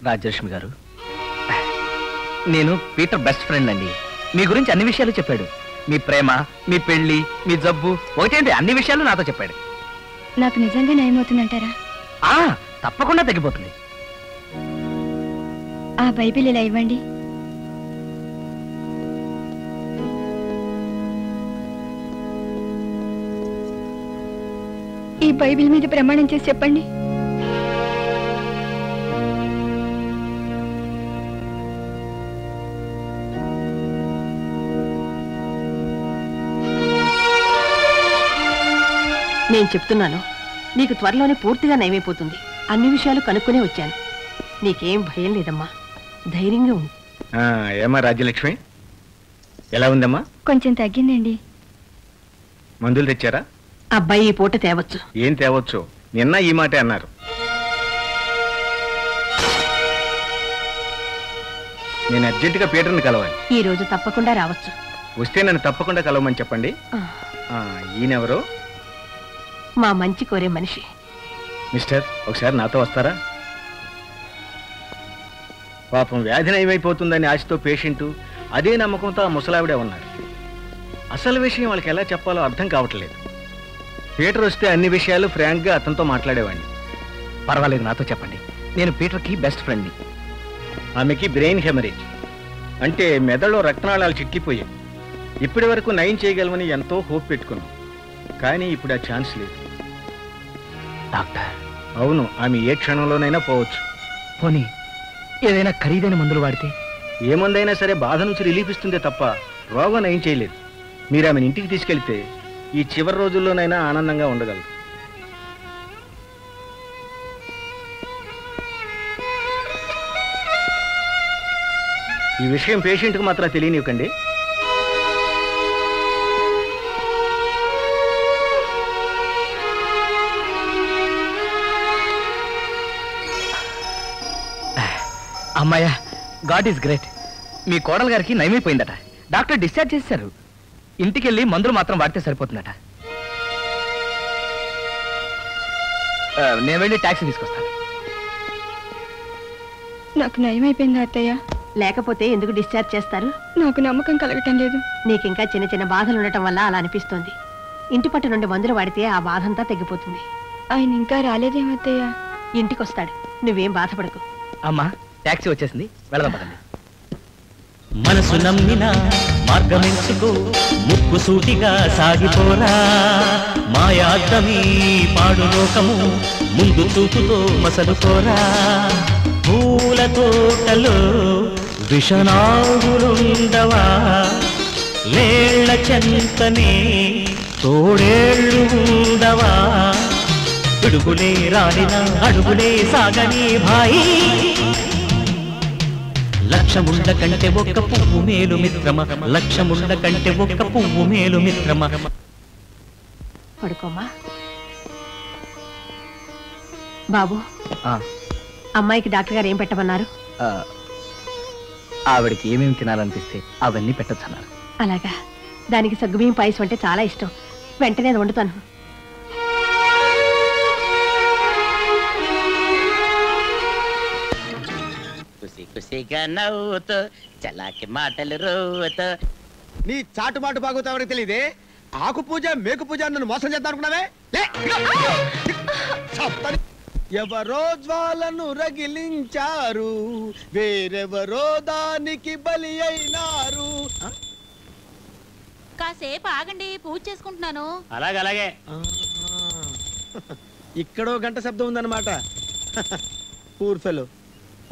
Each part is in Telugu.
రాజలక్ష్మి గారు, నేను పీటర్ బెస్ట్ ఫ్రెండ్ అండి. మీ గురించి అన్ని విషయాలు చెప్పాడు. మీ ప్రేమ, మీ పెళ్లి, మీ జబ్బు, ఒకటేంటి అన్ని విషయాలు నాతో చెప్పాడు. నాకు నిజంగా నయమవుతుందంటారా? తప్పకుండా తగ్గిపోతుంది. ఆ బైబిల్ ఇలా ఇవ్వండి. ఈ బైబిల్ మీద ప్రమాణం చేసి చెప్పండి. నేను చెప్తున్నాను, నీకు త్వరలోనే పూర్తిగా నయమైపోతుంది. అన్ని విషయాలు కనుక్కునే వచ్చాను. నీకేం భయం లేదమ్మా, ధైర్యంగా ఉంది. ఏమా రాజ్యలక్ష్మి, ఎలా ఉందమ్మా? కొంచెం తగ్గిందండి. మందులు తెచ్చారా? అబ్బాయి ఈ పూట తేవచ్చు. ఏం తేవచ్చు? నిన్న ఈ మాటే అన్నారు. నేను అర్జెంటుగా పీటర్ని కలవాలి. ఈ రోజు తప్పకుండా రావచ్చు. వస్తే నన్ను తప్పకుండా కలవమని చెప్పండి. ఈయనెవరు? మా మంచి కోరే మనిషి. మిస్టర్, ఒకసారి నాతో వస్తారా? పాపం వ్యాధి నయమైపోతుందని ఆశతో పేషెంటు, అదే నమ్మకంతో ఆ ముసలావిడే ఉన్నారు. అసలు విషయం వాళ్ళకి ఎలా చెప్పాలో అర్థం కావట్లేదు. పీటర్ వస్తే అన్ని విషయాలు ఫ్రాంక్గా అతనితో మాట్లాడేవాడిని. పర్వాలేదు, నాతో చెప్పండి. నేను పీటర్కి బెస్ట్ ఫ్రెండ్ని. ఆమెకి బ్రెయిన్ హెమరేజ్, అంటే మెదడులో రక్తనాళాలు చిక్కిపోయాయి. ఇప్పటి వరకు నయం చేయగలమని ఎంతో హోప్ పెట్టుకున్నాం, కానీ ఇప్పుడు ఆ ఛాన్స్ లేదు. డాక్టర్? అవును, ఆమె ఏ క్షణంలోనైనా పోవచ్చు. పోనీ ఏదైనా ఖరీదైన మందులు వాడితే? ఏ మందైనా సరే బాధ నుంచి రిలీఫ్ ఇస్తుందే తప్ప రోగం నయం చేయలేదు. మీరు ఆమెను ఇంటికి తీసుకెళ్తే ఈ చివరి రోజుల్లోనైనా ఆనందంగా ఉండగలరు. ఈ విషయం పేషెంట్కి మాత్రం తెలియనివ్వకండి. అమ్మాయ్యా, గాడ్ ఈజ్ గ్రేట్. మీ కోడలు గారికి నయమైపోయిందట. డాక్టర్ డిశ్చార్జ్ చేశారు. ఇంటికెళ్ళి మందులు మాత్రం వాడితే సరిపోతుందట. నేను వెళ్ళి టాక్సీ తీసుకొస్తాను. నాకు నయమైపోయిందా అత్తయ్య? లేకపోతే ఎందుకు డిశ్చార్జ్ చేస్తారు? నాకు నమ్మకం కలగటం లేదు. నీకింకా చిన్న చిన్న బాధలు ఉండటం వల్ల అలా అనిపిస్తోంది. ఇంటి పట్టు నుండి మందులు వాడితే ఆ బాధంతా తగ్గిపోతుంది. ఆయన ఇంకా రాలేదేమత్తయ్య? ఇంటికొస్తాడు, నువ్వేం బాధపడకు. అమ్మా, టాక్సీ వచ్చేసింది, వెళదాం పదండి. మనసు నమ్మిన మార్గమెంచుకో, ముక్కు సూటిగా సాగిపోరా. మాయాద్దమీ పాడు లోకము, ముందు చూపుతో మసలుకోరా. పూల తోటలో విషనాగులుండవా, లేళ్ల చెంతనే తోడేళ్ళు ఉండవా. పిడుగులే రాలిన అడుగులే సాగని భాయి, లక్షముండ కంటే ఒక్క పువ్వు మేలు మిత్రమ, లక్షముండ కంటే ఒక్క పువ్వు మేలు మిత్రమ. పడుకోమా బాబు. అమ్మాయికి డాక్టర్ గారు ఏం పెట్టమన్నారు? ఆవిడకి ఏమేమి తినాలనిపిస్తే అవన్నీ పెట్టొచ్చన్నారు. అలాగా, దానికి సగ్గుబియ్యం పాయసం అంటే చాలా ఇష్టం. వెంటనే అది వండుతాను. ఖుషిగా నవ్వుతూ చలాకి మాటలు రోవుతూ. నీ చాటు మాటు బాగుతా ఎవరికి తెలియదే. ఆకు పూజ మేకు పూజ నన్ను మోసం చేద్దాం అనుకున్నావే. ఎవరో జ్వాలను రగిలించారు, వేరెవరో దానికి బలి అయినారు. కాసేపు ఆగండి, పూజ చేసుకుంటున్నాను. అలాగే ఇక్కడో గంట శబ్దం ఉందన్నమాట. Poor fellow.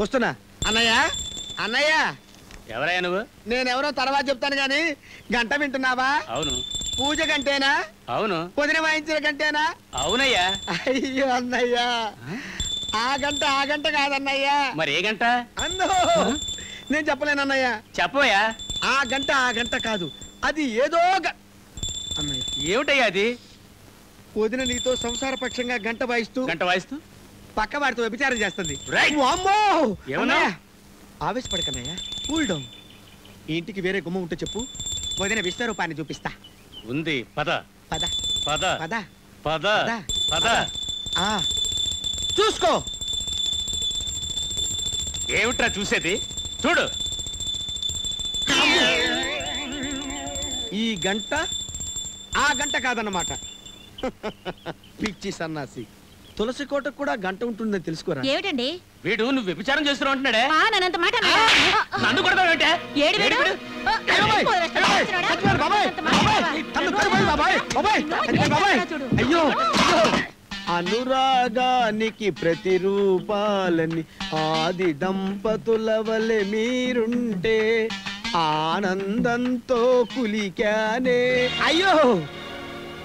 వస్తున్నా. అన్నయ్య, అన్నయ్య. ఎవరయ్యా నువ్వు? నేనెవరో తర్వాత చెప్తాను గాని గంట వింటున్నావా? అవును. పూజ గంటేనా? అవును. పొదిన వాయించిన గంటేనా? అవునయ్యా. అయ్యో అన్నయ్యా, ఆ గంట కాదన్నయ్యా. మరి ఏ గంట? అన్నో నేను చెప్పలేనన్నయ్యా. చెప్పవయ్యా. ఆ గంట కాదు, అది ఏదో అన్నయ్య. ఏమిటయ్యా అది? పొదిన నీతో సంసార పక్షంగా గంట వాయిస్తూ పక్క వాడితో వ్యభిచారం చేస్తుంది. ఆవేశపడకన్నయ్యా, కూల్ డౌన్. ఇంటికి వేరే గుమ్మ ఉంటే చెప్పు, వదిన విశ్వరూపాన్ని చూపిస్తా. ఉంది, పద పద పద పద పద పద. చూసుకో. ఏమిట్రా చూసేది? చూడు. ఈ గంట ఆ గంట కాదన్నమాట. పిచ్చి సన్నాసి. తులసి కోటకు కూడా గంట ఉంటుందని తెలుసుకోరా? ఏమిటండి? వీడు నువ్వు వ్యభిచారం చేస్తున్నావు అంటున్నాడే. నన్నంత మాట నన్ను కొడతావేంటే? ఏడు వీడు? అయ్యో అనురాగానికి ప్రతిరూపాలని ఆది దంపతుల వలె మీరుంటే ఆనందంతో కులికానే. అయ్యో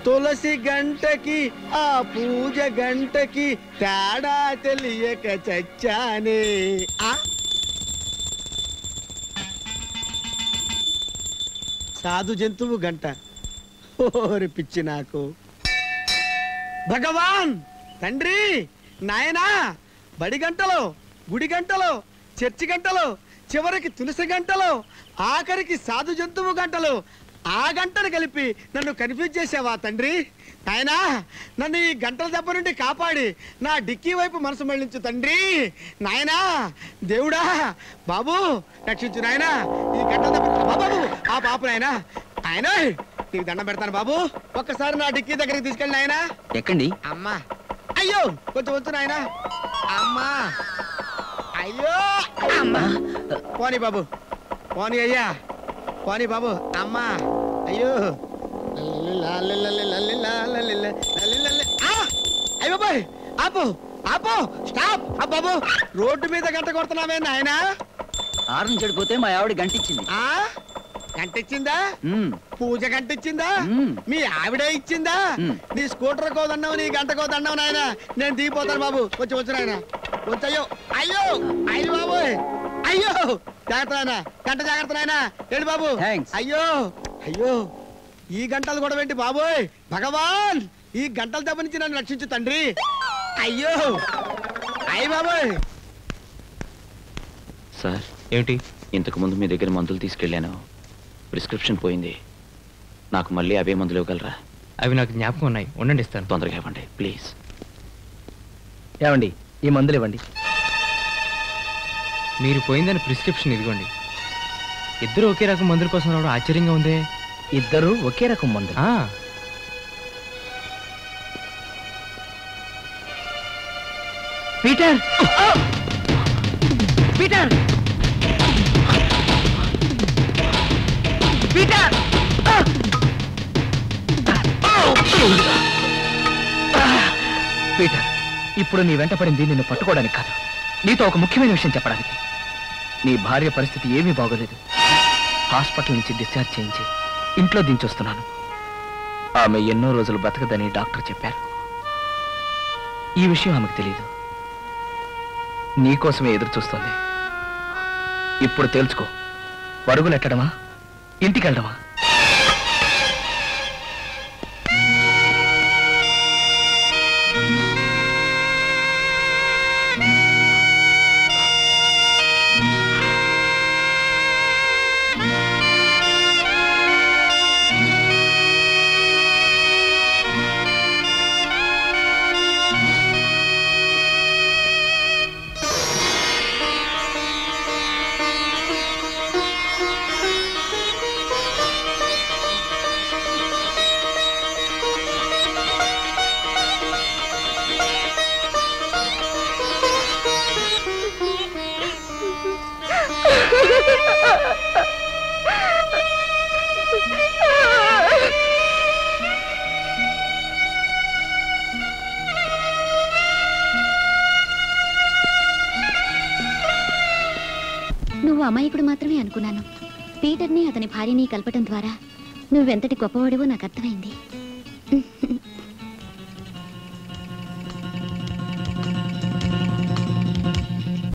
తులసి గంటకి ఆ పూజ గంటకి తేడా తెలియక చచ్చానే. సాధు జంతువు గంట. ఓరి పిచ్చి నాకు. భగవాన్, తండ్రి, నాయనా, బడి గంటలో, గుడి గంటలో, చర్చి గంటలో, చివరికి తులసి గంటలో, ఆఖరికి సాధు జంతువు గంటలు, ఆ గంటను కలిపి నన్ను కన్ఫ్యూజ్ చేసావా తండ్రి? నాయనా, నన్ను ఈ గంటల దెబ్బ నుండి కాపాడి నా డిక్కీ వైపు మనసు మళ్ళించు తండ్రి. నాయనా, దేవుడా, బాబు రక్షించు నాయనా. ఈ గంటల దెబ్బ బాబు ఆ పాపు నాయనా. ఆయన నీకు దండం పెడతాను బాబు, ఒక్కసారి నా డిక్కీ దగ్గరికి తీసుకెళ్ళి నాయనా. ఎక్కండి. అమ్మా, అయ్యో కొంచెం వచ్చు నాయనా. అమ్మా, అయ్యో అమ్మా. పోనీ బాబు, పోనీ అయ్యా, పోనీ బాబు. అమ్మా, అయ్యో అయ్యో బాయ్. ఆపు ఆపు, స్టాప్. బాబు రోడ్డు మీద గంట కొడుతున్నావే నాయనా? ఆరు చెడిపోతే మా ఆవిడ గంటిచ్చింది. గంట ఇచ్చిందా? పూజ గంట ఇచ్చిందా? మీ ఆవిడ ఇచ్చిందా? నీ స్కూటర్ కోదన్నావు, నీ గంట కోదన్నావు నాయన. నేను దిగిపోతాను బాబు. కొంచెం వచ్చు నాయన, కొంచెం. అయ్యో అయ్యో అయ్యో బాబు, అయ్యో జాగ్రత్త నాయన, గంట జాగ్రత్త నాయన. ఏంటి బాబు? అయ్యో అయ్యో, ఈ గంటలు కూడా ఏంటి బాబోయ్? భగవాన్, ఈ గంటల దెబ్బ నుంచి నన్ను రక్షించు తండ్రి. అయ్యో అయ్య బాబోయ్. సార్, ఏమిటి? ఇంతకు ముందు మీ దగ్గర మందులు తీసుకెళ్ళాను, ప్రిస్క్రిప్షన్ పోయింది. నాకు మళ్ళీ అవే మందులు ఇవ్వగలరా? అవి నాకు జ్ఞాపకం ఉన్నాయి, ఉండండి ఇస్తాను. తొందరగా ఇవ్వండి ప్లీజ్. ఏమండి, ఈ మందులు ఇవ్వండి. మీరు పోయిందని ప్రిస్క్రిప్షన్ ఇదిగోండి. ఇద్దరు ఒకే రకం మందుల కోసం రావడం ఆశ్చర్యంగా ఉందే. ఇద్దరు ఒకే రకం మందు? Peter, Peter, Peter! పీటర్, ఇప్పుడు నీ వెంట పడింది నిన్ను పట్టుకోవడానికి కాదు, నీతో ఒక ముఖ్యమైన విషయం చెప్పడానికి. నీ భార్య పరిస్థితి ఏమీ బాగోలేదు. హాస్పిటల్ నుంచి డిశ్చార్జ్ చేయించి ఇంట్లో దించొస్తున్నాను. ఆమె ఎన్నో రోజులు బతకదని డాక్టర్ చెప్పారు. ఈ విషయం ఆమెకు తెలియదు. నీకోసమే ఎదురు చూస్తుంది. ఇప్పుడు తేల్చుకో, పరుగులెట్టడమా, ఇంటికెళ్ళడమా? నువ్వు అమాయకుడు మాత్రమే అనుకున్నాను. పీటర్ని అతని భార్యని కలపటం ద్వారా నువ్వెంతటి గొప్పవాడివో నాకు అర్థమైంది.